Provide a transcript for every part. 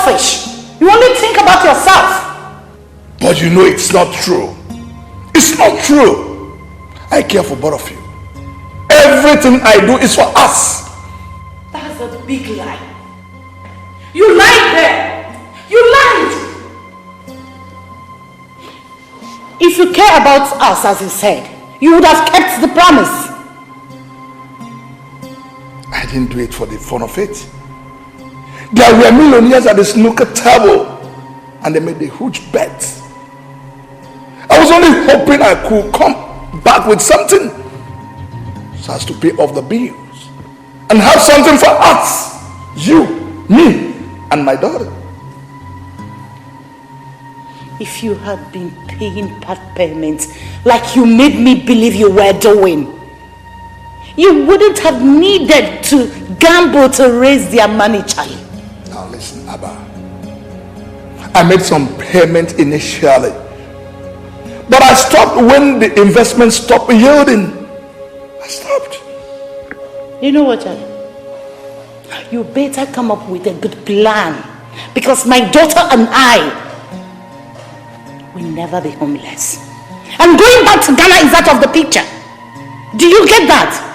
selfish. You only think about yourself. But you know it's not true. It's not true. I care for both of you. Everything I do is for us. That's a big lie. You lied there. You lied. If you care about us, as you said, you would have kept the promise. I didn't do it for the fun of it. There were millionaires at the snooker table and they made a huge bet. I was only hoping I could come back with something so as to pay off the bills and have something for us, you, me, and my daughter. If you had been paying part payments like you made me believe you were doing, you wouldn't have needed to gamble to raise their money, Charlie. Now listen, Abba. I made some payment initially, but I stopped when the investment stopped yielding. I stopped. You know what, Charlie? You better come up with a good plan, because my daughter and I will never be homeless. And going back to Ghana is out of the picture. Do you get that?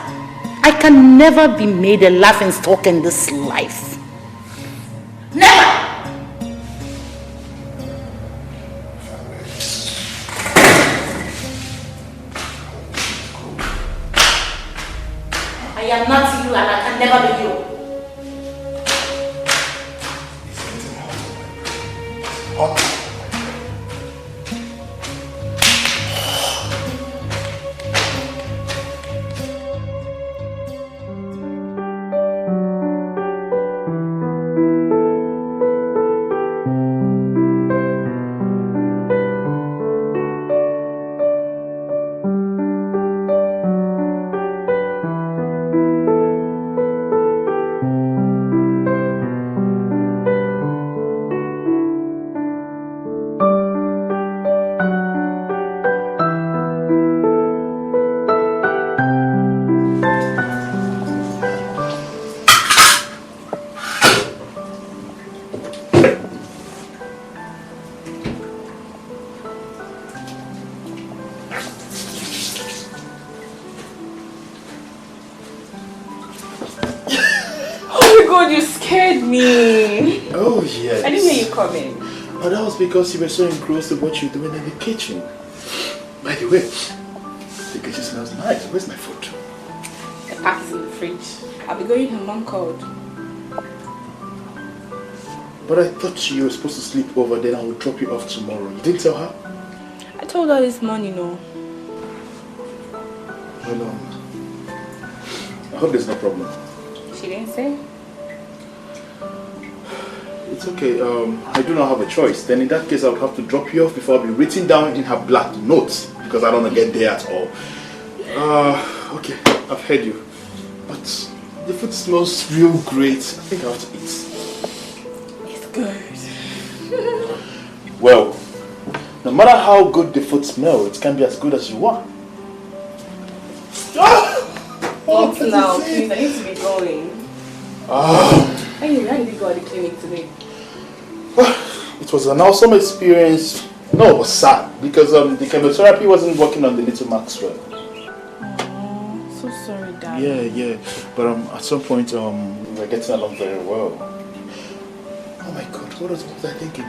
I can never be made a laughing stock in this life. Never! I am not you and I can never be you. Because you were so engrossed in what you're doing in the kitchen. By the way, the kitchen smells nice. Where's my food? The pack is in the fridge. I'll be going home. Mom called. But I thought you were supposed to sleep over, then I would drop you off tomorrow. You didn't tell her? I told her this morning, no. Well, I hope there's no problem. She didn't say? It's okay, I do not have a choice. Then in that case, I would have to drop you off before I'll be written down in her black notes because I don't want to get there at all. Okay, I've heard you. But the food smells real great. I think I have to eat. It's good. Well, no matter how good the food smells, it can be as good as you want. What now? Please, I need to be going. Hey, how did you go at the clinic today? It was an awesome experience. No, it was sad because the chemotherapy wasn't working on the little Maxwell. Oh, so sorry, Dad. Yeah. But at some point, we were getting along very well. Oh my God, what was I thinking?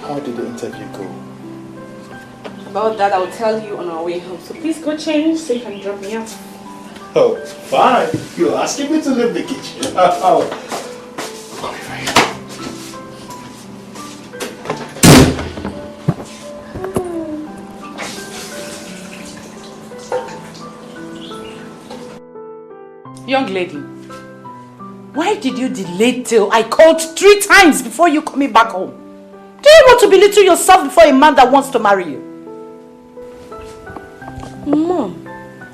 How did the interview go? About that, I'll tell you on our way home. So please go change so you can drop me off. Oh, fine. You're asking me to leave the kitchen. I'll be right. Young lady, why did you delay till I called 3 times before you coming back home? Do you want to belittle yourself before a man that wants to marry you? Mom,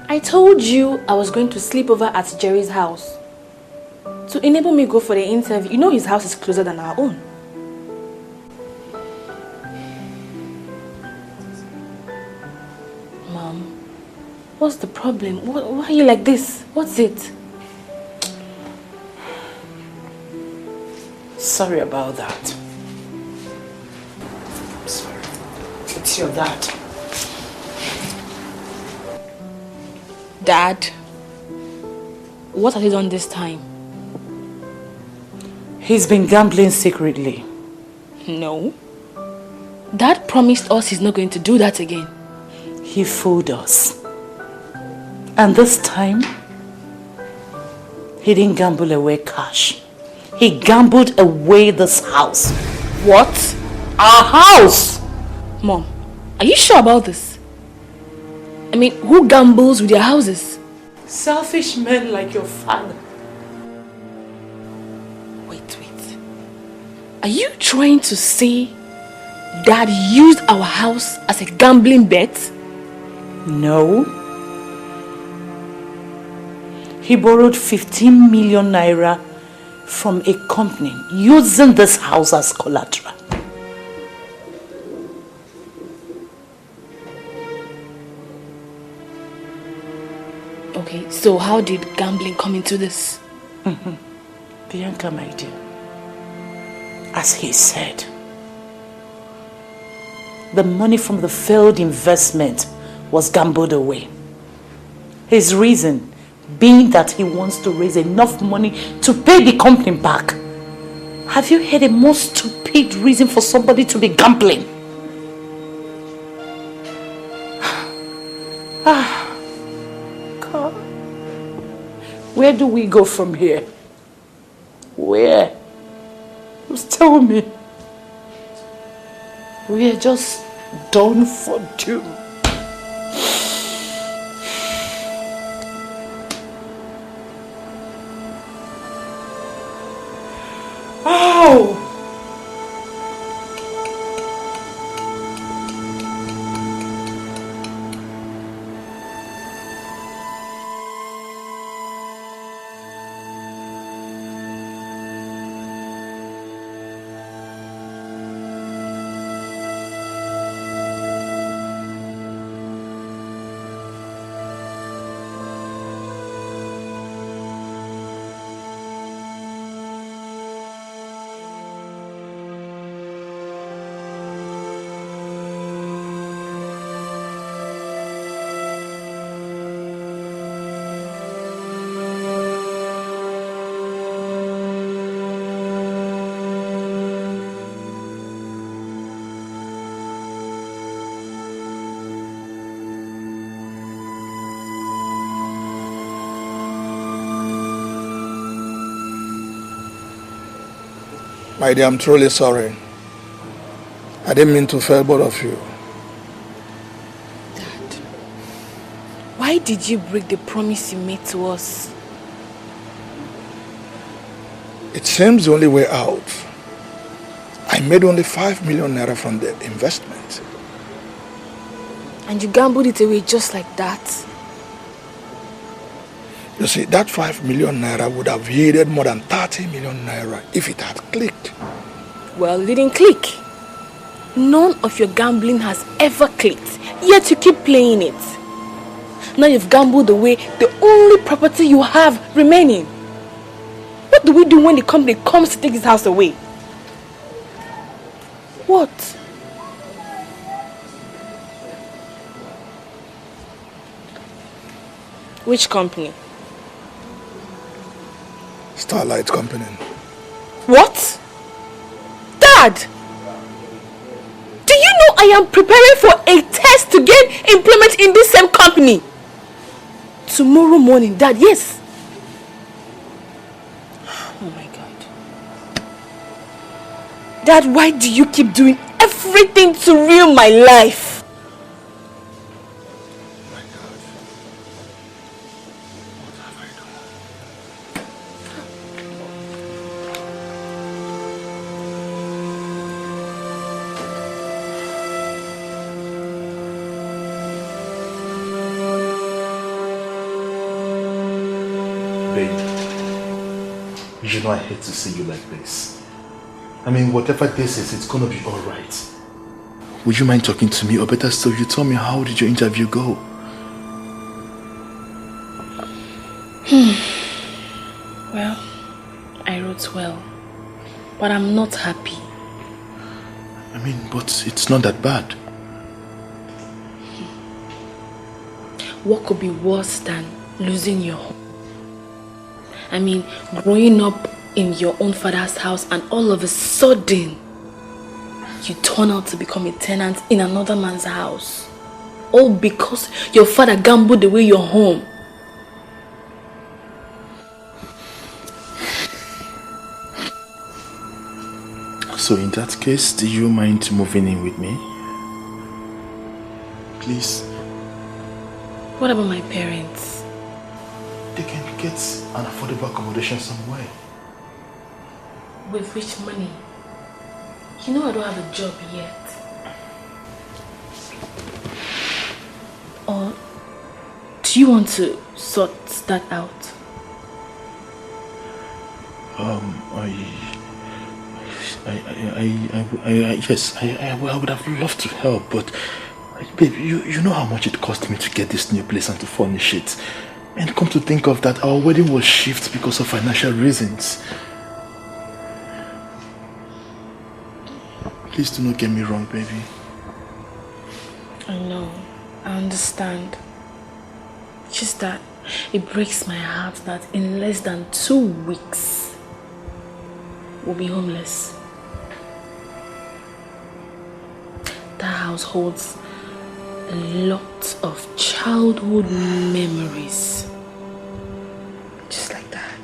I told you I was going to sleep over at Jerry's house. To enable me go for the interview. You know his house is closer than our own. Mom, what's the problem? Why are you like this? What's it? Sorry about that. I'm sorry. It's your dad. Dad, what has he done this time? He's been gambling secretly. No. Dad promised us he's not going to do that again. He fooled us. And this time, he didn't gamble away cash. He gambled away this house. What? Our house! Mom, are you sure about this? I mean, who gambles with their houses? Selfish men like your father. Wait. Are you trying to say Dad used our house as a gambling bet? No. He borrowed 15 million naira from a company using this house as collateral. Okay, so how did gambling come into this? Bianca, my dear, as he said, the money from the failed investment was gambled away. His reason being that he wants to raise enough money to pay the company back. Have you heard a more stupid reason for somebody to be gambling? God. Where do we go from here? Where? Just tell me. We are just done for doom. Ow! My dear, I'm truly sorry. I didn't mean to fail both of you. Dad, why did you break the promise you made to us? It seems the only way out. I made only 5 million naira from the investment. And you gambled it away just like that? You see, that 5 million naira would have yielded more than 30 million naira if it had clicked. Well, it didn't click. None of your gambling has ever clicked, yet you keep playing it. Now you've gambled away the only property you have remaining. What do we do when the company comes to take this house away? What? Which company? Starlight Company. What? Dad! Do you know I am preparing for a test to gain employment in this same company? Tomorrow morning, Dad, yes. Oh my God. Dad, why do you keep doing everything to ruin my life? You know I hate to see you like this. I mean, whatever this is, it's gonna be alright. Would you mind talking to me? Or better still, you tell me, how did your interview go? Well, I wrote well. but I'm not happy. I mean, but it's not that bad. What could be worse than losing your home? I mean, growing up in your own father's house and all of a sudden, you turn out to become a tenant in another man's house. All because your father gambled away your home. So in that case, do you mind moving in with me? Please. What about my parents? They can get an affordable accommodation somewhere. With which money? You know I don't have a job yet. Or do you want to sort that out? Yes, I would have loved to help, but babe, you know how much it cost me to get this new place and to furnish it. And come to think of that, our wedding was shifted because of financial reasons. Please do not get me wrong, baby. I know, I understand. Just that it breaks my heart that in less than 2 weeks, we'll be homeless. That house holds a lot of childhood memories. Just like that.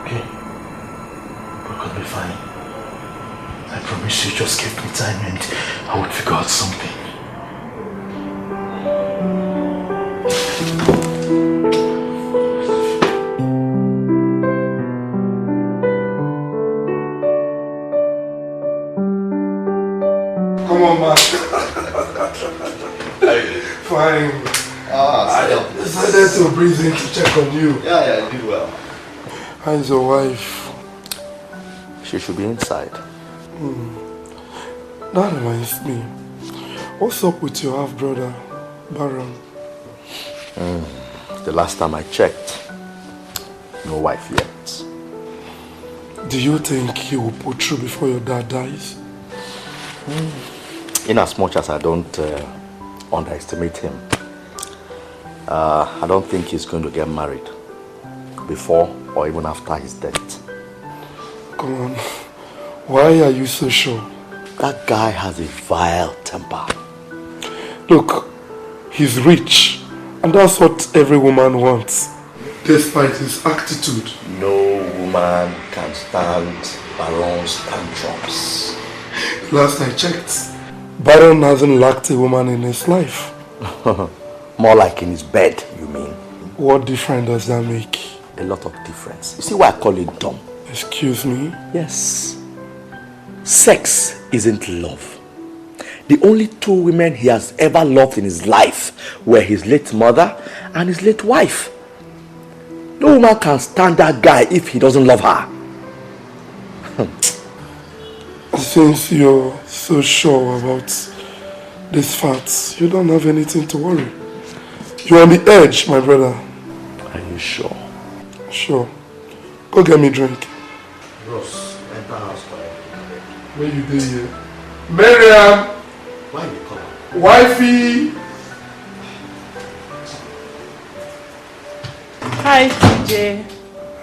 Okay. We're gonna be fine. I promise you, just give me time and I will figure out something. Come on, man. Fine. I decided to breathe in to check on you. Yeah, I did well. How's your wife? She should be inside. That reminds me. What's up with your half-brother, Baron? The last time I checked, no wife yet. Do you think he will put through before your dad dies? In as much as I don't underestimate him, I don't think he's going to get married before or even after his death. Come on. Why are you so sure? That guy has a vile temper. Look, he's rich, and that's what every woman wants. Despite his attitude. No woman can stand Baron's tantrums. Last I checked, Baron hasn't lacked a woman in his life. More like in his bed, you mean? What difference does that make? A lot of difference. You see why I call it dumb? Excuse me? Yes. Sex isn't love. The only 2 women he has ever loved in his life were his late mother and his late wife. No woman can stand that guy if he doesn't love her. Since you're so sure about these facts, you don't have anything to worry. You're on the edge, my brother. Are you sure? Sure. Go get me a drink. Ross, enter house quiet. Where you did here? Miriam! Why you come? Wifey! Hi, TJ.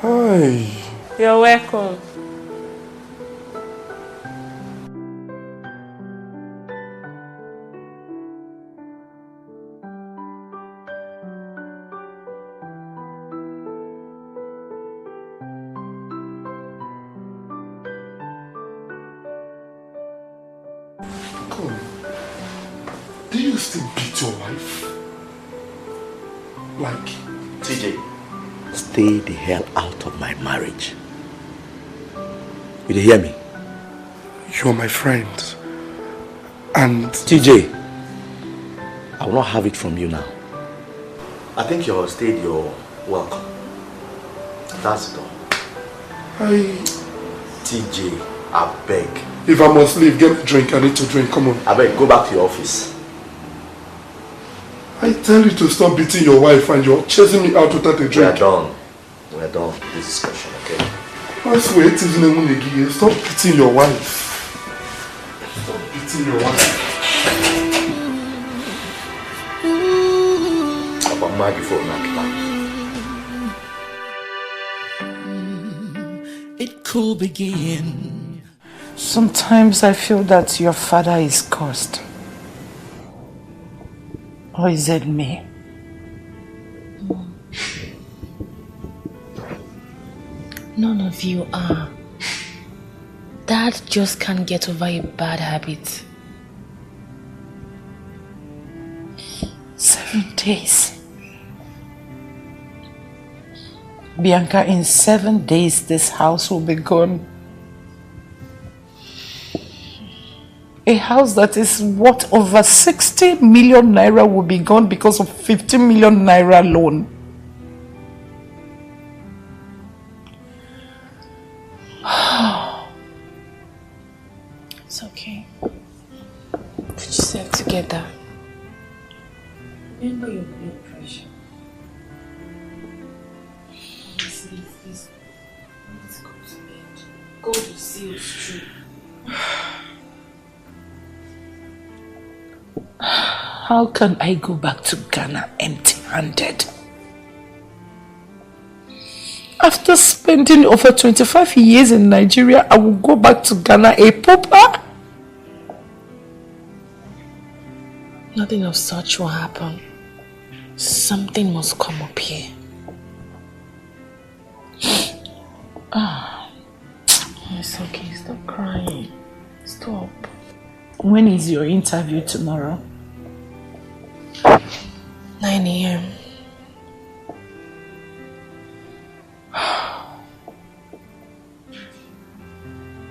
Hi. You're welcome. Do you still beat your wife? Like? TJ, stay the hell out of my marriage. You did hear me? You're my friend. And... TJ, I will not have it from you now. I think you're stayed, you're welcome. That's it all. TJ, I beg. If I must leave, get a drink. I need to drink. Come on. I beg, go back to your office. I tell you to stop beating your wife and you're chasing me out without a drink. We are done. We are done with this discussion, okay? Stop beating your wife. Stop beating your wife. It could begin. Sometimes I feel that your father is cursed. Or is it me? None of you are. Dad just can't get over a bad habit. 7 days. Bianca, in 7 days this house will be gone. A house that is worth over 60 million naira will be gone because of 15 million naira loan. It's okay. Put yourself together. Remember your blood pressure. Please. Let's go to bed. God will see us through. How can I go back to Ghana empty-handed? After spending over 25 years in Nigeria, I will go back to Ghana a pauper? Nothing of such will happen. Something must come up here. It's okay, stop crying. Stop. When is your interview tomorrow? 9 a.m.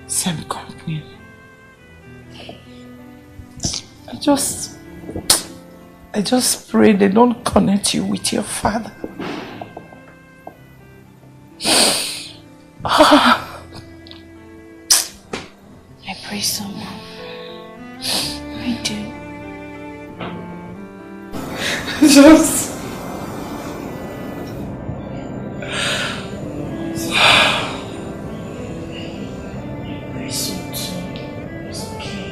Same company. I just pray they don't connect you with your father. I pray so much. I do. Just... Very soon too. It's okay.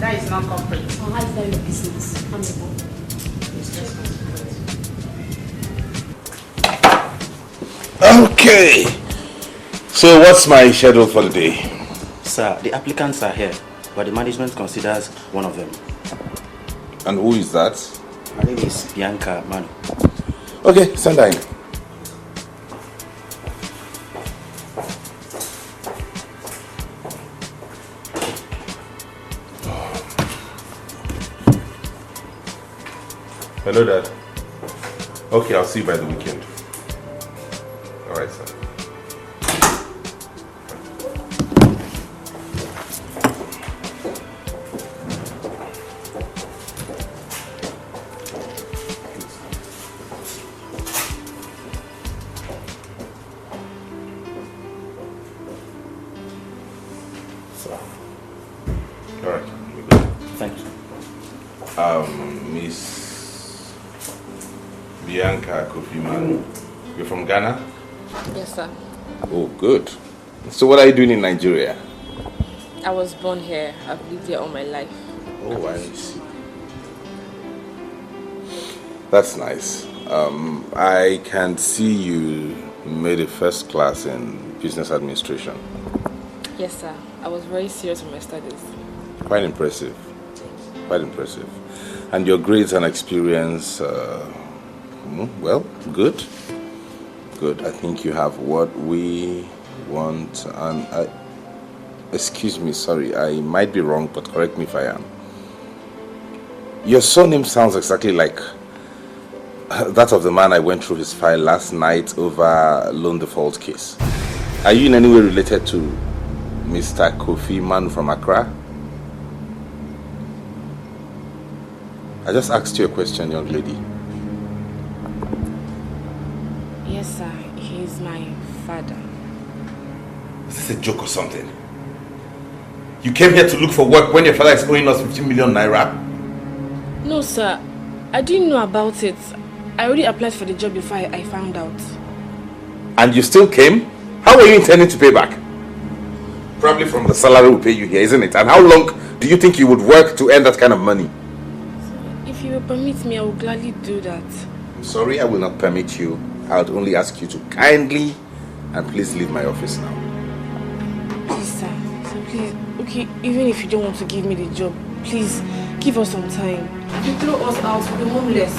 That is not corporate. How is that your business? I'm the boss. Okay. So what's my schedule for the day? Sir, the applicants are here, but the management considers one of them. And who is that? Her name is Bianca Manu. Okay, send her in. Hello, Dad. Okay, I'll see you by the weekend. All right, sir. All right, we're good. Thank you. Miss Bianca Kofiman, you're from Ghana? Yes, sir. Oh, good. So what are you doing in Nigeria? I was born here. I've lived here all my life. Oh, I see. That's nice. I can see you made a first class in business administration. Yes, sir. I was very serious with my studies. Quite impressive. Quite impressive. And your grades and experience, well, good. Good. I think you have what we want. And Excuse me, sorry. I might be wrong, but correct me if I am. Your surname sounds exactly like that of the man I went through his file last night over loan default case. Are you in any way related to Mr. Kofi Man from Accra? I just asked you a question, young lady. Yes, sir. He's my father. Is this a joke or something? You came here to look for work when your father is owing us 15 million naira? No, sir. I didn't know about it. I already applied for the job before I found out. And you still came? How are you intending to pay back? Probably from the salary we pay you here, isn't it? And how long do you think you would work to earn that kind of money? If you will permit me, I will gladly do that. Sorry, I will not permit you. I would only ask you to kindly and please leave my office now. Please, sir. So please, okay, even if you don't want to give me the job, please give us some time. You throw us out, we'll be homeless.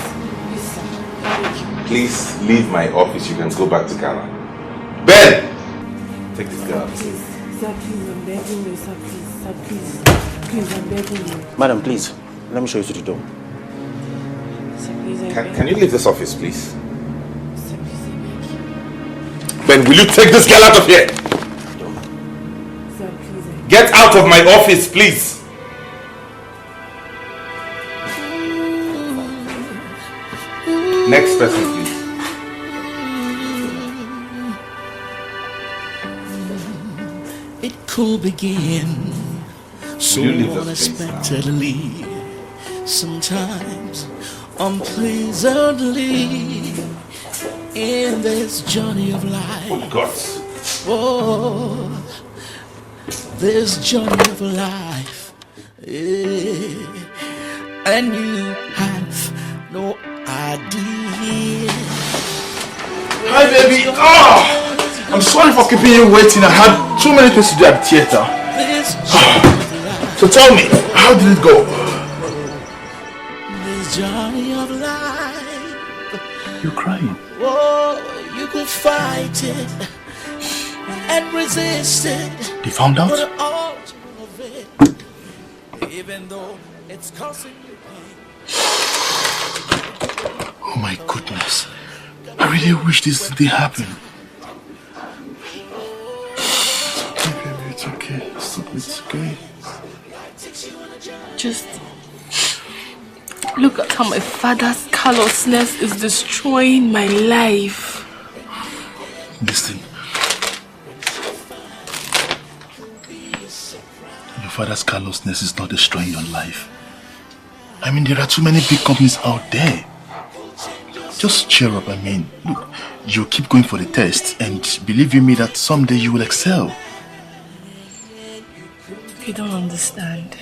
Please, sir. Thank you. Please leave my office. You can go back to Ghana. Ben! Take this girl. Please, sir, please, I'm begging you, sir, please, sir, please. Please, I'm begging you. Madam, please, let me show you to the door. Sir, please, I beg Can you leave this office, please? Sir, please, I beg you. Ben, will you take this girl out of here? Sir, please, I Get out of my office, please! Next person, please. It could begin so you leave this place now? unexpectedly, sometimes unpleasantly, in this journey of life. Oh, God. Oh, this journey of life, and you have no idea. Hi, baby. Oh, I'm sorry for keeping you waiting. I had too many things to do at the theater. So tell me, how did it go? This journey of life. You're crying. Oh, you could fight it and resist it. They found out? But the ultimate of it, even though it's causing you pain. Oh my goodness. I really wish this didn't happen. It's okay, baby. It's okay. It's okay. just look at how my father's callousness is destroying my life. Listen. Your father's callousness is not destroying your life. I mean, there are too many big companies out there. Just cheer up. I mean, look, you keep going for the test and believe you me that someday you will excel. You don't understand.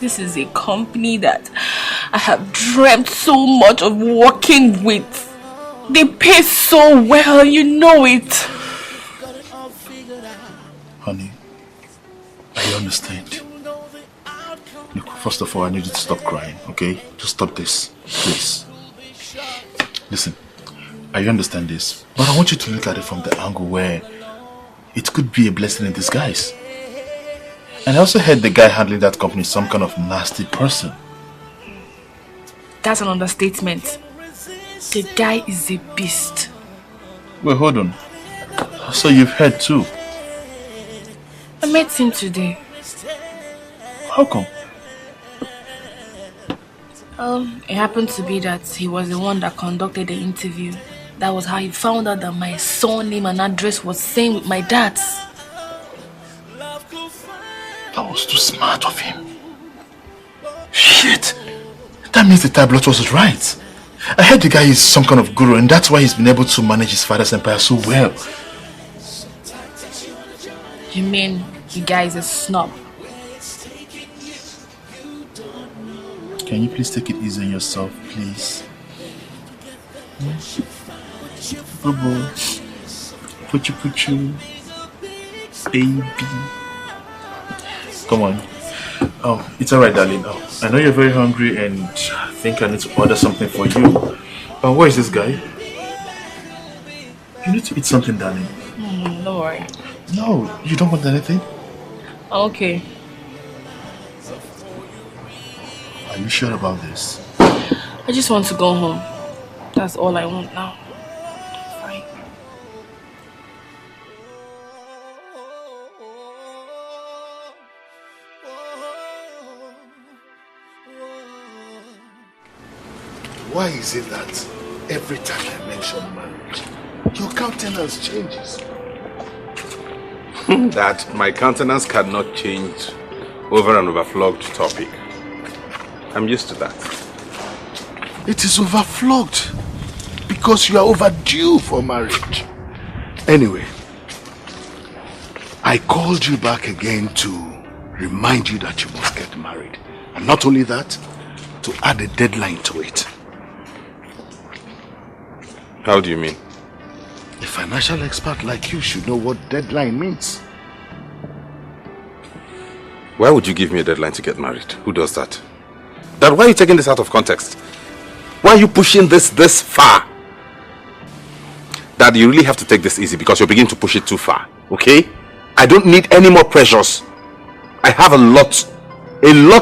This is a company that I have dreamt so much of working with. They pay so well, you know it. Honey, I understand. Look, first of all, I need you to stop crying, okay? Just stop this, please. Listen, I understand this, but I want you to look at it from the angle where it could be a blessing in disguise. And I also heard the guy handling that company is some kind of nasty person. That's an understatement. The guy is a beast. Wait, hold on. So you've heard too? I met him today. How come? It happened to be that he was the one that conducted the interview. That was how he found out that my surname and address was same with my dad's. That was too smart of him. Shit! That means the tablet was right. I heard the guy is some kind of guru and that's why he's been able to manage his father's empire so well. You mean the guy is a snob? Can you please take it easy on yourself, please? Bubble. Puchu. Baby. Come on. Oh, it's alright, darling. Oh, I know you're very hungry and I think I need to order something for you. Where is this guy? You need to eat something, darling. Don't worry. No, you don't want anything? Okay. Are you sure about this? I just want to go home. That's all I want now. Fine. Why is it that every time I mention marriage, your countenance changes? That my countenance cannot change over an overflogged topic. I'm used to that. It is overflogged because you are overdue for marriage. Anyway, I called you back again to remind you that you must get married. And not only that, to add a deadline to it. How do you mean? A financial expert like you should know what deadline means. Why would you give me a deadline to get married? Who does that? Dad, why are you taking this out of context? Why are you pushing this far? Dad, you really have to take this easy because you're beginning to push it too far, okay? I don't need any more pressures. I have a lot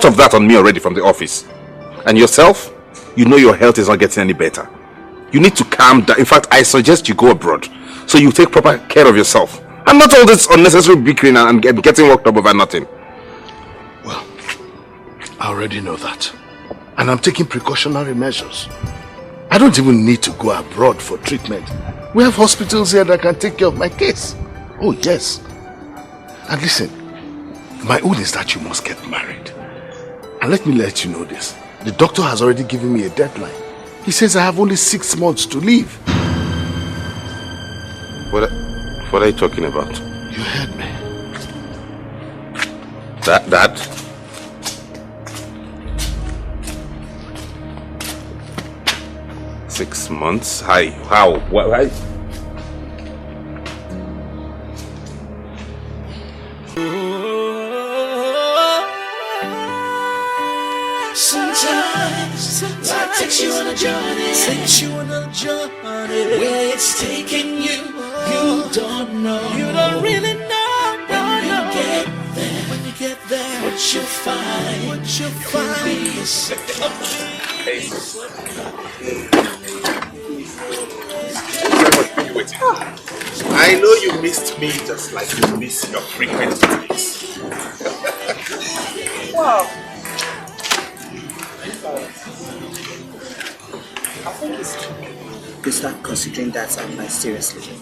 of that on me already from the office. And yourself, you know your health is not getting any better. You need to calm down. In fact, I suggest you go abroad so you take proper care of yourself. And not all this unnecessary bickering and getting worked up over nothing. Well, I already know that. And I'm taking precautionary measures. I don't even need to go abroad for treatment. We have hospitals here that can take care of my case. Oh, yes. And listen, my own is that you must get married. And let me let you know this. The doctor has already given me a deadline. He says I have only 6 months to leave. What are you talking about? You heard me. Dad? 6 months? How? Why? Sometimes life takes you on a journey, where it's taking you, you don't know. You don't really know. When you get there, what you'll find, will be a second. I know you missed me just like you miss your frequent visits. Wow. I think it's time to start considering that advice seriously.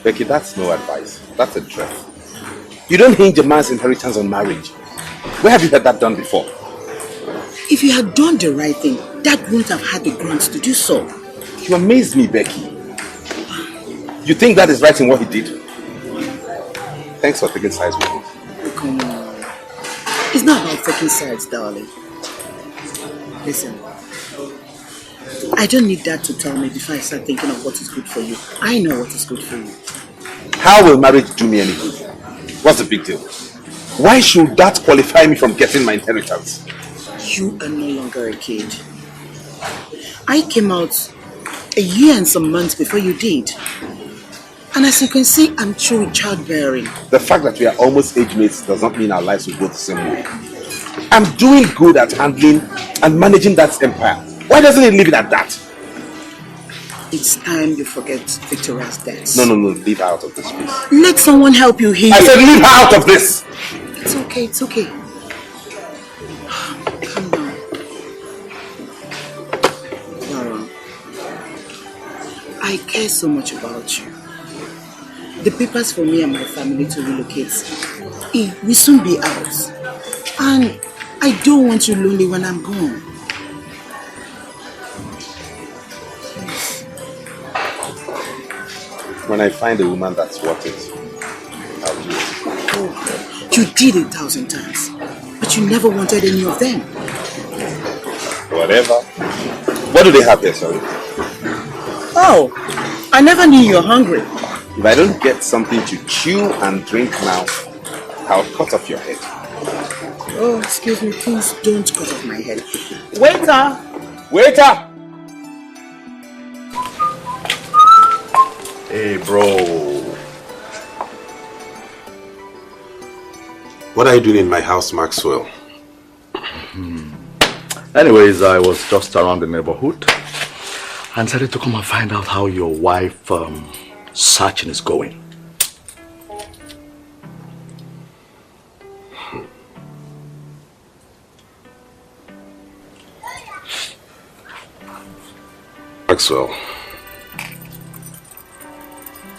Becky, that's no advice. That's a threat. You don't hinge a man's inheritance on marriage. Where have you had that done before? If you had done the right thing, Dad wouldn't have had the grounds to do so. You amaze me, Becky. You think that is right in what he did? Thanks for taking sides with me. Oh, come on. It's not about taking sides, darling. Listen, I don't need Dad to tell me before I start thinking of what is good for you. I know what is good for you. How will marriage do me any good? What's the big deal? Why should that qualify me from getting my inheritance? You are no longer a kid. I came out a year and some months before you did. And as you can see, I'm through with childbearing. The fact that we are almost age mates does not mean our lives will go the same way. I'm doing good at handling and managing that empire. Why doesn't he leave it at that? It's time you forget Victoria's debts. No, leave her out of this, please. Let someone help you here. I said leave her out of this! It's okay, it's okay. Calm down. Clara, I care so much about you. The papers for me and my family to relocate will soon be out. And I don't want you lonely when I'm gone. When I find a woman that's worth it, I'll do it. Oh, you did 1,000 times, but you never wanted any of them. Whatever. What do they have here, sorry? Oh, I never knew you were hungry. If I don't get something to chew and drink now, I'll cut off your head. Oh, excuse me, please don't cut off my head. Waiter! Waiter! Hey, bro. What are you doing in my house, Maxwell? Anyways, I was just around the neighborhood and decided to come and find out how your wife searching is going. Maxwell,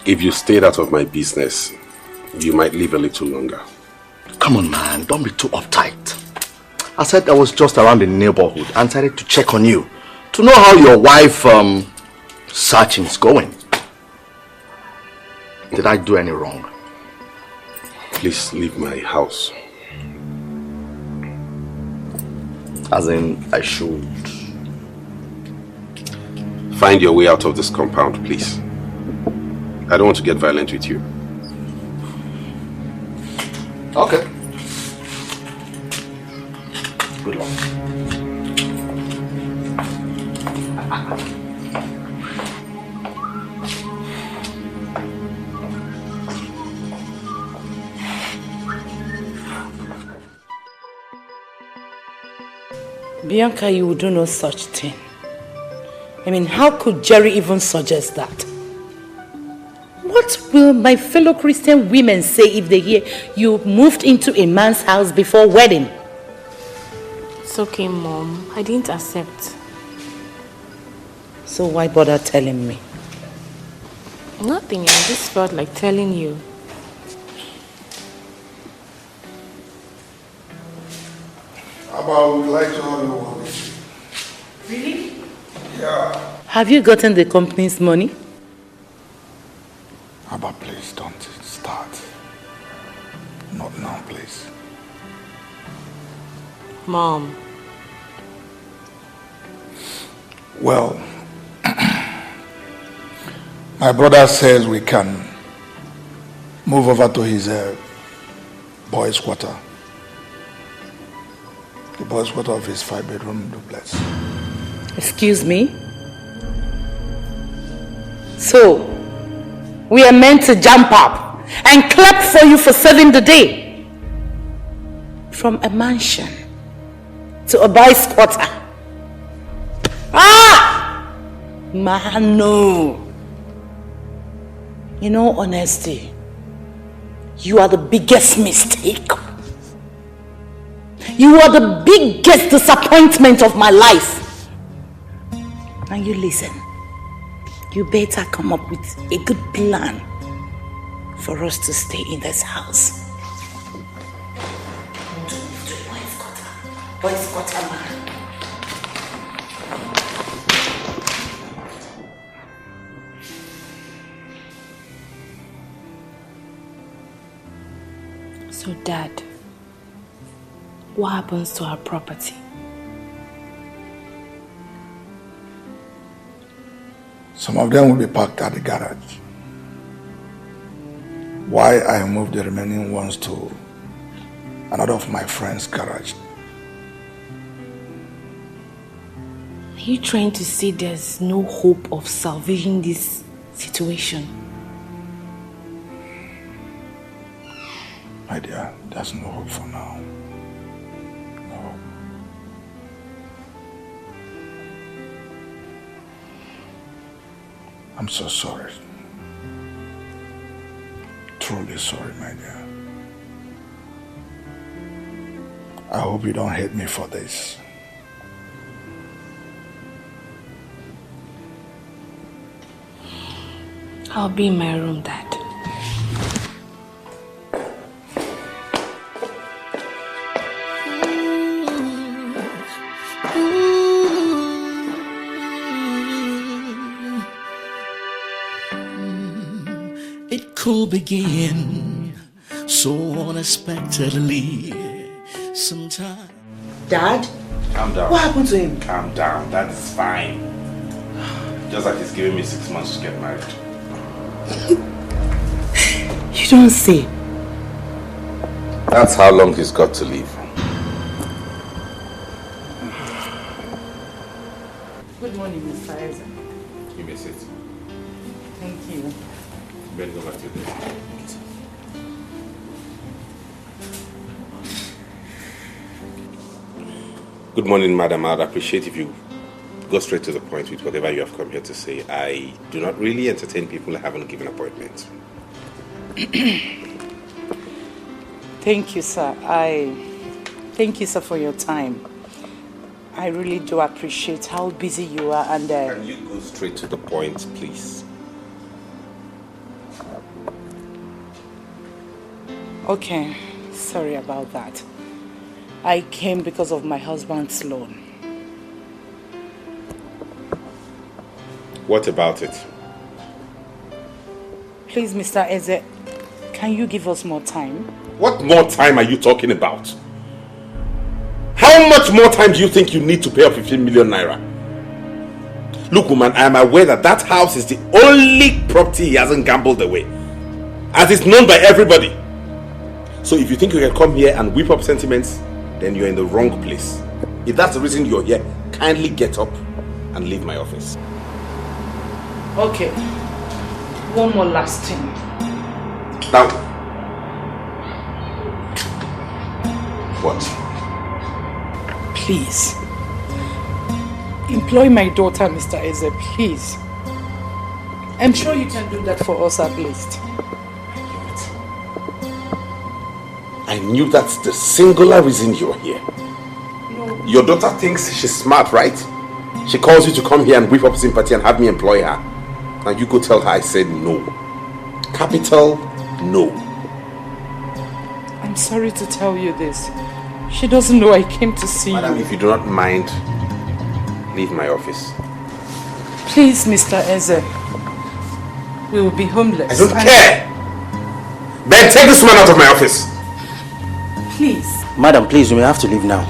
if you stayed out of my business, you might live a little longer. Come on, man, don't be too uptight. I said I was just around the neighborhood and decided to check on you to know how your wife searching is going. Did I do any wrong? Please leave my house. As in, I should. Find your way out of this compound, please. I don't want to get violent with you. Okay. Good luck. Bianca, you would do no such thing. I mean, how could Jerry even suggest that? What will my fellow Christian women say if they hear you moved into a man's house before wedding? It's okay, Mom. I didn't accept. So why bother telling me? Nothing. I just felt like telling you. Abba would like to have you one. Really? Yeah. Have you gotten the company's money? Abba, please don't start. Not now, please. Mom. Well, my brother says we can move over to his boys' quarter. The boys' quarter of his 5-bedroom duplex. Excuse me? So, we are meant to jump up and clap for you for saving the day. From a mansion to a boys' quarter. Ah! Man, no. In all honesty, you are the biggest mistake. You are the biggest disappointment of my life. Now you listen. You better come up with a good plan for us to stay in this house. Boys' quarter, man. So, Dad, what happens to our property? Some of them will be parked at the garage. Why I moved the remaining ones to another of my friend's garage. Are you trying to say there's no hope of salvaging this situation? My dear, there's no hope for now. No. I'm so sorry. Truly sorry, my dear. I hope you don't hate me for this. I'll be in my room, Dad. It could begin so unexpectedly sometime. Dad? Calm down. What happened to him? Calm down. That's fine. Just like he's giving me 6 months to get married. You don't say. That's how long he's got to live. Good morning, Mr. Isaac. You may sit. Thank you. Better go back to your desk. Good morning, madam. I'd appreciate if you go straight to the point with whatever you have come here to say. I do not really entertain people who haven't given appointments. Thank you, sir. Thank you, sir, for your time. I really do appreciate how busy you are and... Can you go straight to the point, please? Okay, sorry about that. I came because of my husband's loan. What about it? Please, Mr. Eze, can you give us more time? What more time are you talking about? How much more time do you think you need to pay off 15 million naira? Look, woman, I am aware that that house is the only property he hasn't gambled away, as it's known by everybody. So if you think you can come here and whip up sentiments, then you're in the wrong place. If that's the reason you're here, kindly get up and leave my office. Okay. One more last thing. Now, what? Please. Employ my daughter, Mr. Eze, please. I'm sure you can do that for us at least. I knew that's the singular reason you're here. No. Your daughter thinks she's smart, right? She calls you to come here and whip up sympathy and have me employ her. And you go tell her I said no. Capital no. I'm sorry to tell you this. She doesn't know I came to see Madam, you. if you do not mind, leave my office. Please, Mr. Eze. We will be homeless. I don't care! Ben, take this man out of my office! Please. Madam, please, you may have to leave now.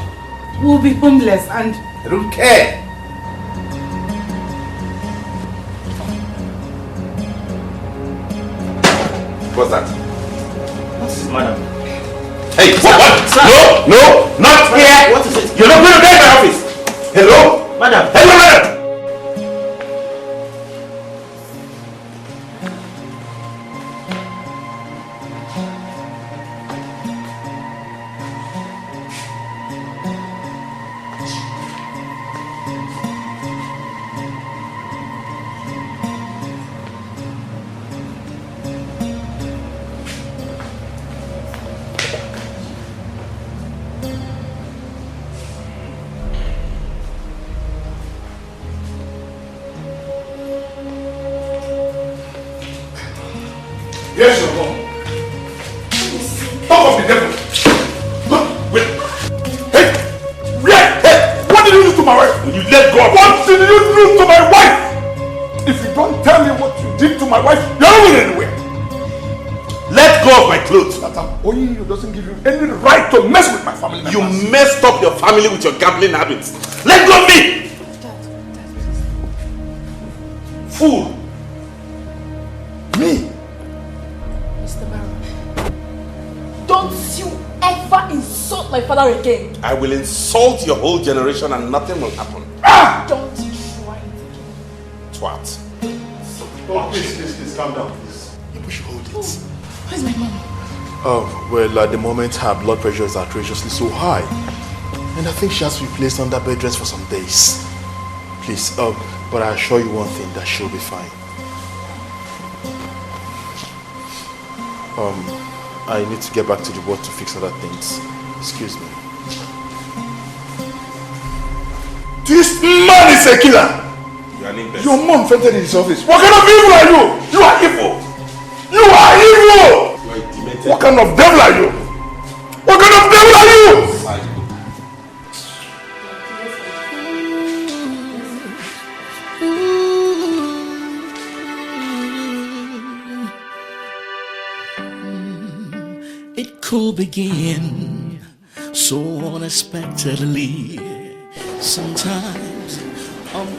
We'll be homeless and... I don't care! What's that? Madam. Hey, what? Sir. No, not Madam, here! what is it? You're not going to get in my office! Hello? Madam. Hello, madam! Yes, your mom. Talk of the devil. Look, wait. Hey! Hey! What did you do to my wife? When you let go of me. What did you do to my wife? If you don't tell me what you did to my wife, you're not going anywhere. Let go of my clothes. That I'm owing you doesn't give you any right to mess with my family members. You messed up your family with your gambling habits. Let go of me! Fool! Me? Don't you ever insult my father again. I will insult your whole generation and nothing will happen. Don't try it again. Twat. Oh, please, calm down, please. You should hold it. Where's my mom? Oh, well, at the moment, her blood pressure is outrageously so high. And I think she has to be placed under bed rest for some days. Please, but I assure you one thing, that she'll be fine. I need to get back to the board to fix other things. Excuse me. This man is a killer! You are an imbecile. Your mom fainted in his office. What kind of evil are you? You are evil! You are evil! You are a demented. What kind of devil are you? What kind of devil are you? It could begin so unexpectedly. Sometimes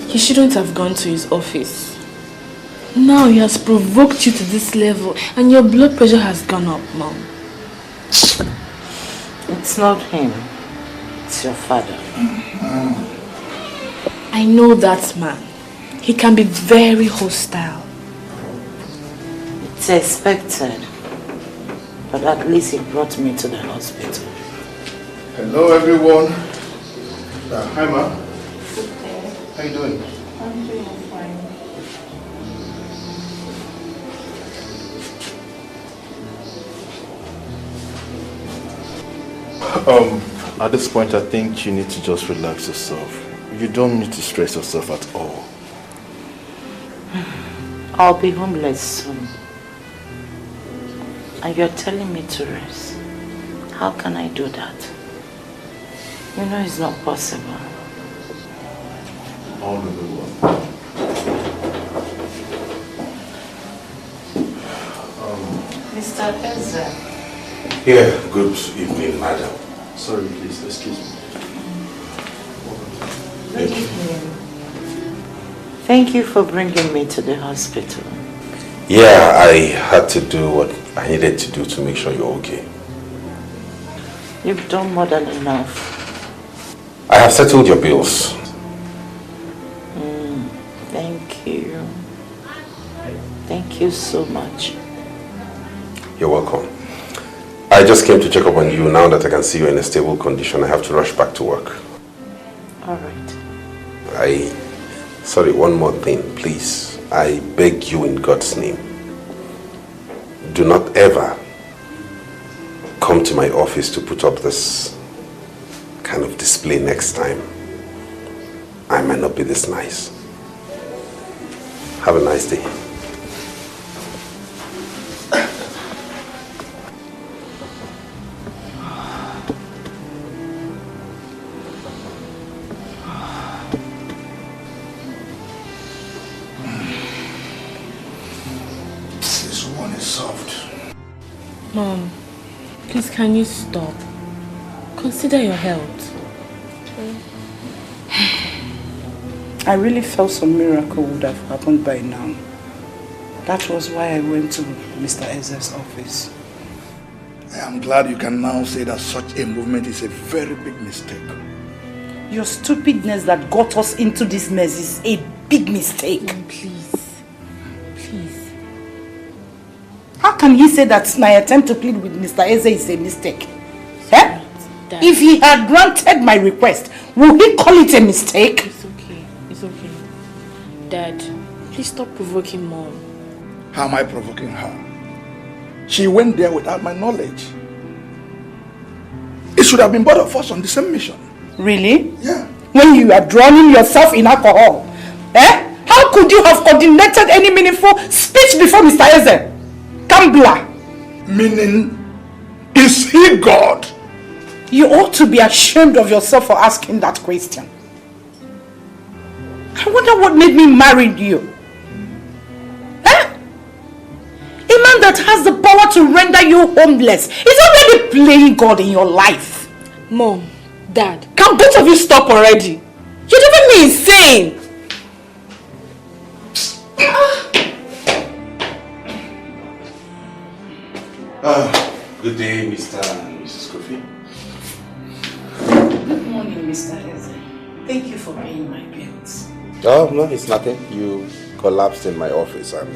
He shouldn't have gone to his office. Now he has provoked you to this level and your blood pressure has gone up, Mom. It's not him. It's your father. I know that man. He can be very hostile. It's expected. But at least he brought me to the hospital. Hello, everyone. Hi, Ma. How you doing? I'm doing fine. At this point, I think you need to just relax yourself. You don't need to stress yourself at all. I'll be homeless soon. And you're telling me to rest. How can I do that? You know it's not possible. All will be well. Mr. Ezra. Yeah, good evening, madam. Sorry, please, excuse me. Good evening. Thank you for bringing me to the hospital. Yeah, I had to do what I needed to do to make sure you're okay. You've done more than enough. I have settled your bills. Thank you. Thank you so much. You're welcome. I just came to check up on you. Now that I can see you're in a stable condition, I have to rush back to work. All right. Sorry, one more thing, please. I beg you in God's name. Do not ever come to my office to put up this kind of display next time. I might not be this nice. Have a nice day. Mom, please can you stop? Consider your health. I really felt some miracle would have happened by now. That was why I went to Mr. Ezra's office. I am glad you can now say that such a movement is a very big mistake. Your stupidness that got us into this mess is a big mistake. Please. How can he say that my attempt to plead with Mr. Eze is a mistake? Eh? If he had granted my request, would he call it a mistake? It's okay. It's okay. Dad, please stop provoking Mom. How am I provoking her? She went there without my knowledge. It should have been both of us on the same mission. Really? Yeah. When you are drowning yourself in alcohol, eh? How could you have coordinated any meaningful speech before Mr. Eze? Gambler. Meaning, is he God? You ought to be ashamed of yourself for asking that question. I wonder what made me marry you. Eh? A man that has the power to render you homeless is already playing God in your life. Mom, Dad, can both of you stop already? You're driving me insane. Good day, Mr. and Mrs. Kofi. Good morning, Mr. Eze. Thank you for paying my bills. Oh, no, it's nothing. You collapsed in my office and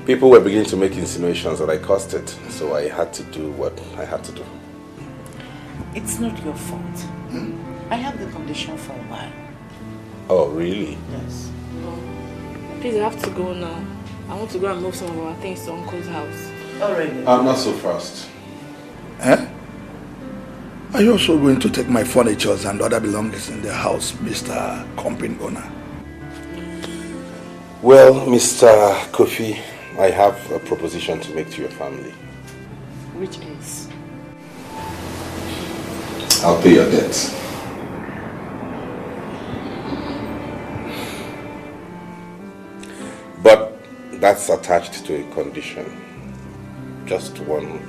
people were beginning to make insinuations that I caused it. So I had to do what I had to do. It's not your fault. I have the condition for a while. Oh, really? Yes. Please, I have to go now. I want to go and move some of our things to Uncle's house. Alright. I'm not so fast. Eh? Are you also going to take my furniture and other belongings in the house, Mr. Company owner? Well, Mr. Kofi, I have a proposition to make to your family. Which is? I'll pay your debts. But that's attached to a condition. Just one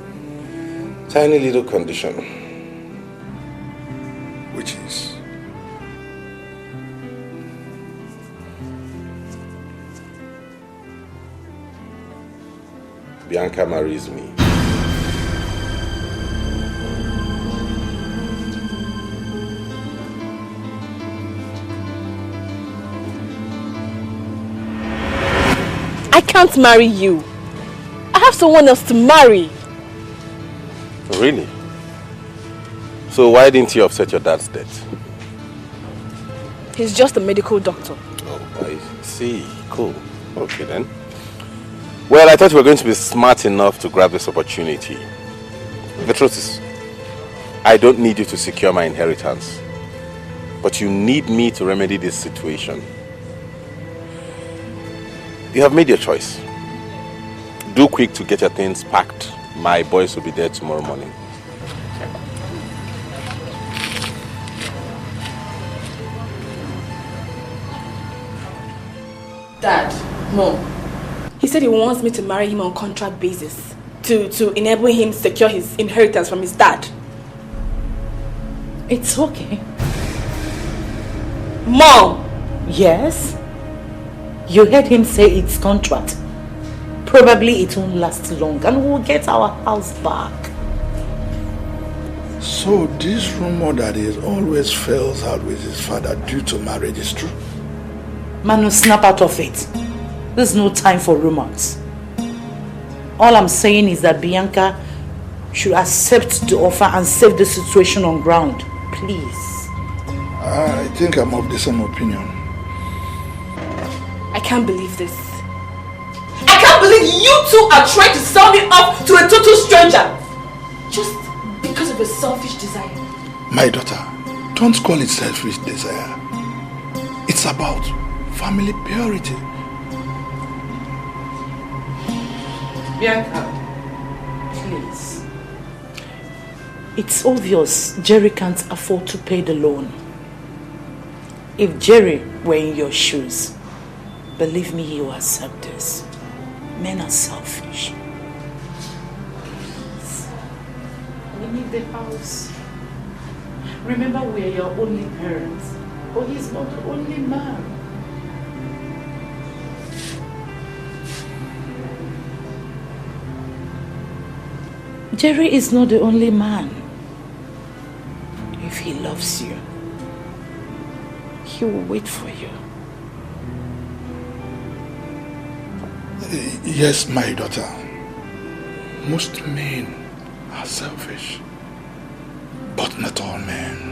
tiny little condition. Which is? Bianca marries me. I can't marry you. I have someone else to marry. Really? So why didn't you offset your dad's debt? He's just a medical doctor. Oh, I see. Cool. Okay then. Well, I thought you were going to be smart enough to grab this opportunity. The truth is, I don't need you to secure my inheritance. But you need me to remedy this situation. You have made your choice. Do quick to get your things packed. My boys will be there tomorrow morning. Dad, Mom, he said he wants me to marry him on contract basis to enable him secure his inheritance from his dad. It's okay. Mom! Yes? You heard him say it's contract. Probably it won't last long and we'll get our house back. So this rumor that he always fails out with his father due to marriage is true? Manu, snap out of it. There's no time for rumors. All I'm saying is that Bianca should accept the offer and save the situation on ground. Please. I think I'm of the same opinion. I can't believe this. I can't believe you two are trying to sell me off to a total stranger. Just because of a selfish desire. My daughter, don't call it selfish desire. It's about family purity. Bianca, please. It's obvious Jerry can't afford to pay the loan. If Jerry were in your shoes, believe me, he will accept this. Men are selfish. We need the house. Remember, we are your only parents, but he's not the only man. Jerry is not the only man. If he loves you, he will wait for you. Yes, my daughter. Most men are selfish, but not all men.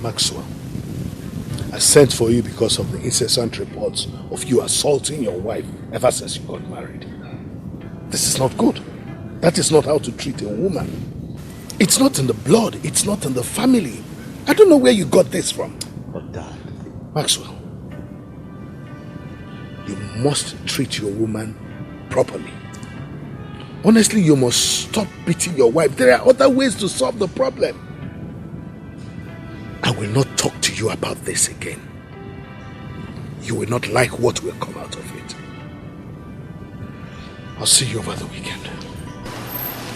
Maxwell, I sent for you because of the incessant reports of you assaulting your wife ever since you got married. This is not good. That is not how to treat a woman. It's not in the blood. It's not in the family. I don't know where you got this from. But Dad... Maxwell, you must treat your woman properly. Honestly, you must stop beating your wife. There are other ways to solve the problem. I will not talk to you about this again. You will not like what will come out of it. I'll see you over the weekend.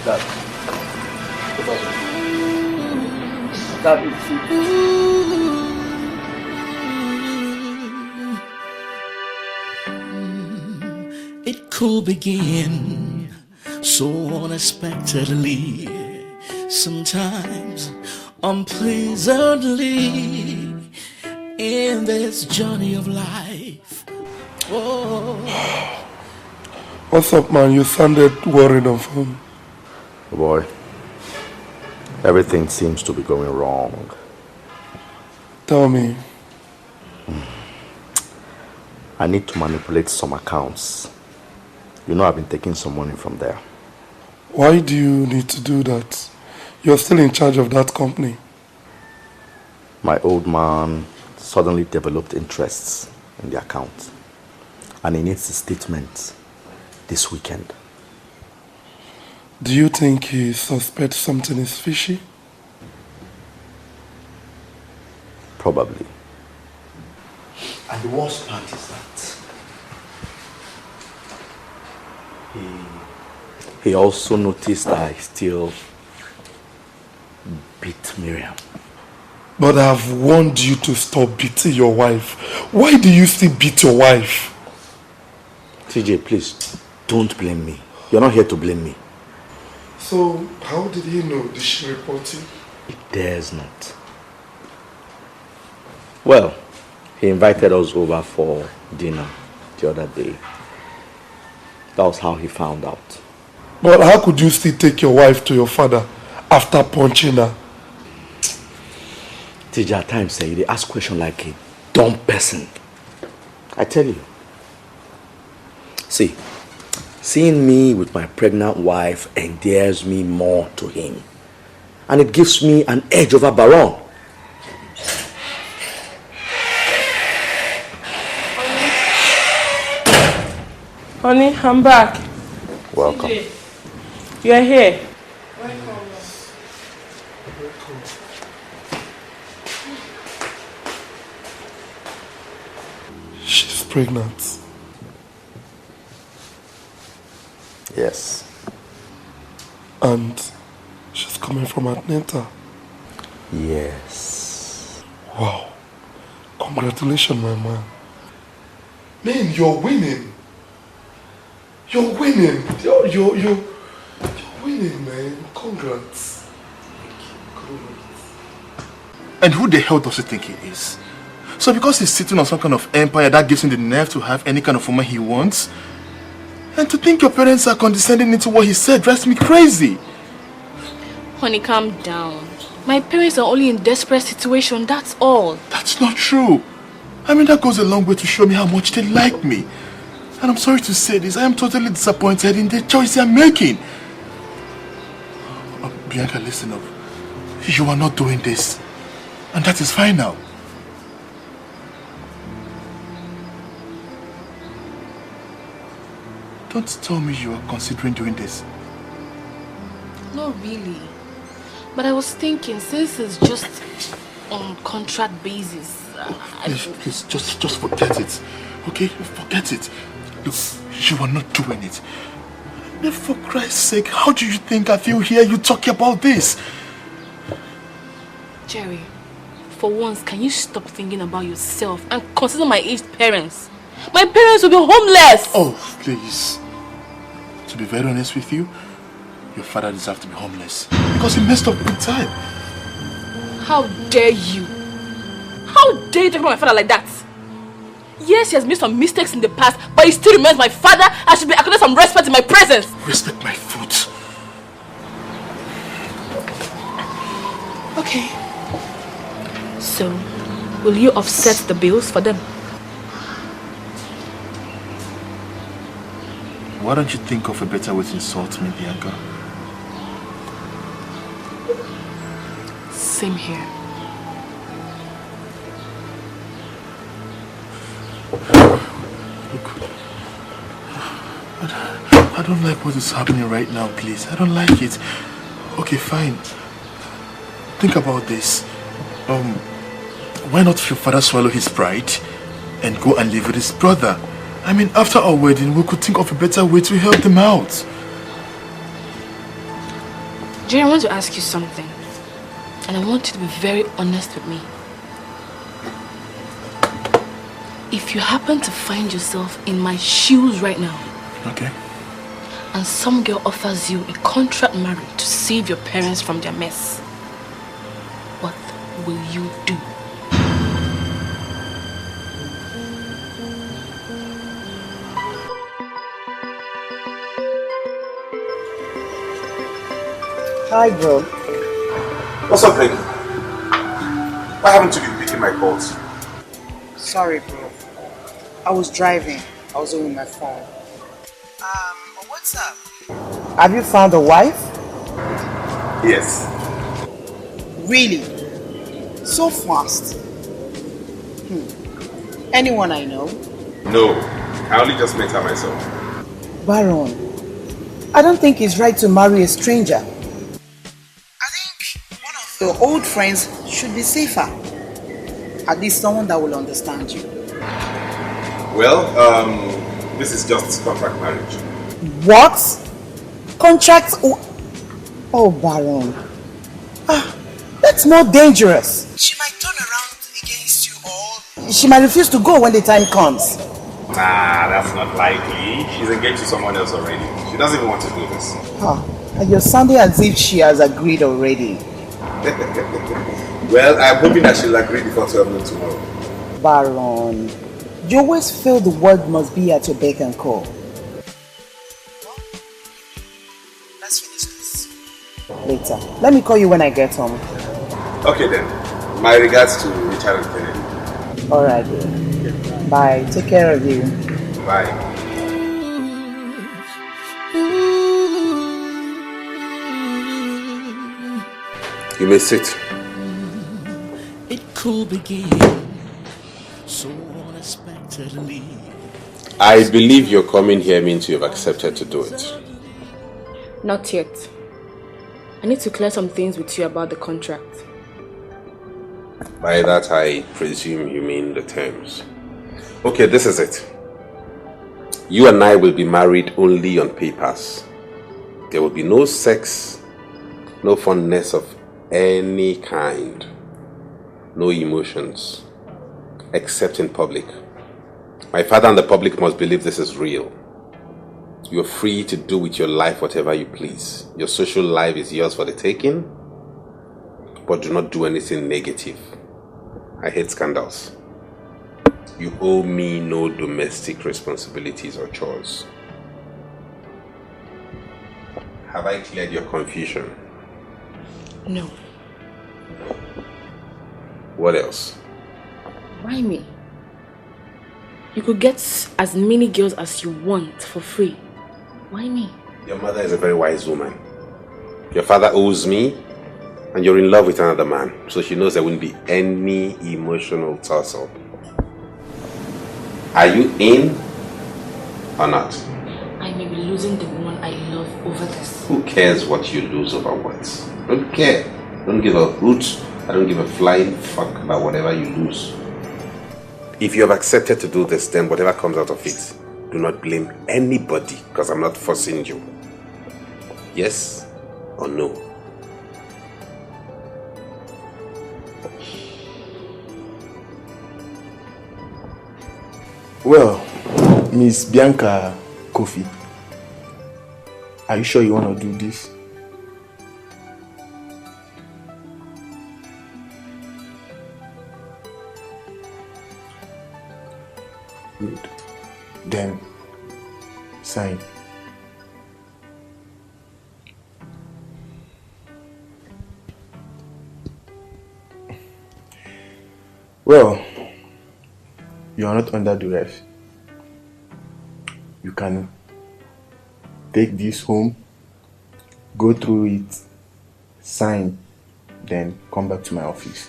Dad. Dad. It could begin so unexpectedly, sometimes unpleasantly, in this journey of life. Oh. What's up, man? You sounded worried on phone. Oh boy, everything seems to be going wrong. Tell me. I need to manipulate some accounts. You know I've been taking some money from there. Why do you need to do that? You're still in charge of that company. My old man suddenly developed interests in the account. And he needs a statement this weekend. Do you think he suspects something is fishy? Probably. And the worst part is that he also noticed that I still beat Miriam. But I've warned you to stop beating your wife. Why do you still beat your wife? TJ, please, don't blame me. You're not here to blame me. So, how did he know? Did she report you? He dares not. Well, He invited us over for dinner the other day. That was how he found out. But how could you still take your wife to your father after punching her? TJ, at times they ask questions like a dumb person. I tell you. See, seeing me with my pregnant wife endears me more to him. And it gives me an edge over Baron. Honey, I'm back. Welcome. You're here. She's pregnant. Yes. And she's coming from Atlanta. Yes. Wow. Congratulations, my man. Man, you're winning. You're winning. You're winning, man. Congrats. And who the hell does he think he is? So because he's sitting on some kind of empire that gives him the nerve to have any kind of woman he wants? And to think your parents are condescending into what he said drives me crazy. Honey, calm down. My parents are only in desperate situation, that's all. That's not true. I mean, that goes a long way to show me how much they like me. And I'm sorry to say this, I am totally disappointed in the choice they are making. Bianca, listen up. You are not doing this. And that is fine now. Don't tell me you are considering doing this. Not really. But I was thinking, since it's just on contract basis... Please, just forget it. Okay? Forget it. Look, you are not doing it. And for Christ's sake, how do you think I feel here you talking about this? Jerry, for once, can you stop thinking about yourself and consider my aged parents? My parents will be homeless! Oh, please. To be very honest with you, your father deserves to be homeless. Because he messed up big time. How dare you? How dare you talk about my father like that? Yes, he has made some mistakes in the past, but he still remains my father. I should be accorded some respect in my presence. Respect my foot. Okay. So, will you offset the bills for them? Why don't you think of a better way to insult me, Bianca? Same here. Look, I don't like what is happening right now, please. I don't like it. Okay, fine. Think about this. Why not your father swallow his pride and go and live with his brother? I mean, after our wedding, we could think of a better way to help them out. Jerry, I want to ask you something. And I want you to be very honest with me. If you happen to find yourself in my shoes right now, okay, and some girl offers you a contract marriage to save your parents from their mess, what will you do? Hi, bro. What's up, baby? Why haven't you been picking my calls? Sorry, bro. I was driving. I was on my phone. What's up? Have you found a wife? Yes. Really? So fast? Anyone I know? No, I only just met her myself. Baron, I don't think it's right to marry a stranger. I think one of your old friends should be safer. At least someone that will understand you. Well, this is just contract marriage. What? Contract? Oh, Baron. That's more dangerous. She might turn around against you or she might refuse to go when the time comes. Nah, that's not likely. She's engaged to someone else already. She doesn't even want to do this. And you're sounding as if she has agreed already. Well, I'm hoping that she'll agree before 12 noon tomorrow. Baron, you always feel the world must be at your beck and call. Let's finish this later. Let me call you when I get home. Okay then. My regards to Richard and Kennedy. Alright, dear. Bye. Take care of you. Bye. You may sit. It could begin so unexpectedly. I believe your coming here means you have accepted to do it. Not yet. I need to clear some things with you about the contract. By that, I presume you mean the terms. Okay, this is it. You and I will be married only on papers. There will be no sex, no fondness of any kind, no emotions, except in public. My father and the public must believe this is real. You're free to do with your life whatever you please. Your social life is yours for the taking, but do not do anything negative. I hate scandals. You owe me no domestic responsibilities or chores. Have I cleared your confusion? No. What else? Why me? You could get as many girls as you want for free. Why me? Your mother is a very wise woman. Your father owes me, and you're in love with another man, so she knows there wouldn't be any emotional tussle. Are you in or not? I may be losing the one I love over this. Who cares what you lose over what? Don't care. Don't give a hoot. I don't give a flying fuck about whatever you lose. If you have accepted to do this, then whatever comes out of it, do not blame anybody, because I'm not forcing you. Yes or no? Well, Miss Bianca Kofi, are you sure you want to do this? Good. Then, sign. Well, you are not under duress. You can take this home, go through it, sign, then come back to my office.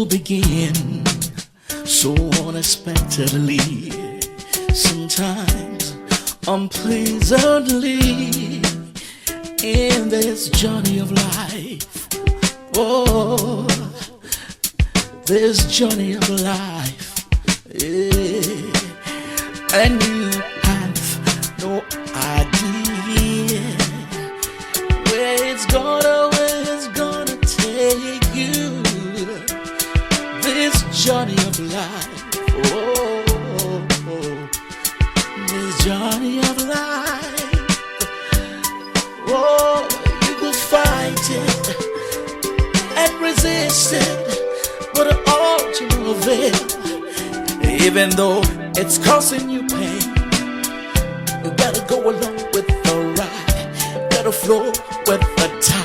Begin so unexpectedly, sometimes unpleasantly, in this journey of life. Oh, this journey of life, yeah. And you have no idea where it's gonna take you. This journey of life, this journey of life, you could fight it and resist it, but all to no avail. Even though it's causing you pain, you gotta go along with the ride, gotta flow with the tide.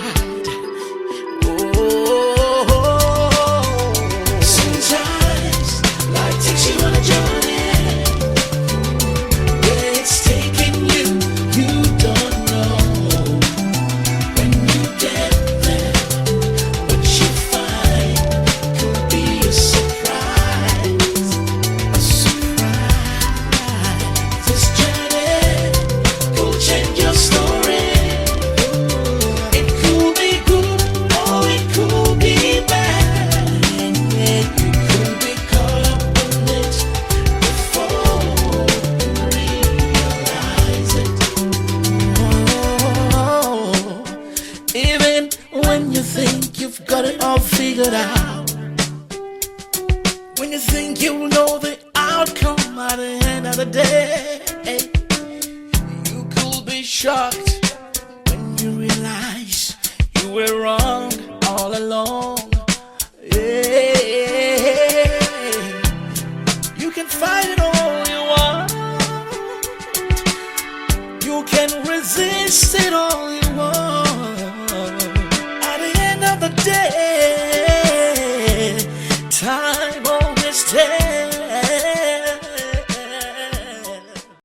When you think you know the outcome at the end of the day, you could be shocked when you realize you were wrong all along. You can fight it all you want, you can resist it all you want. At the end of the day, time always tells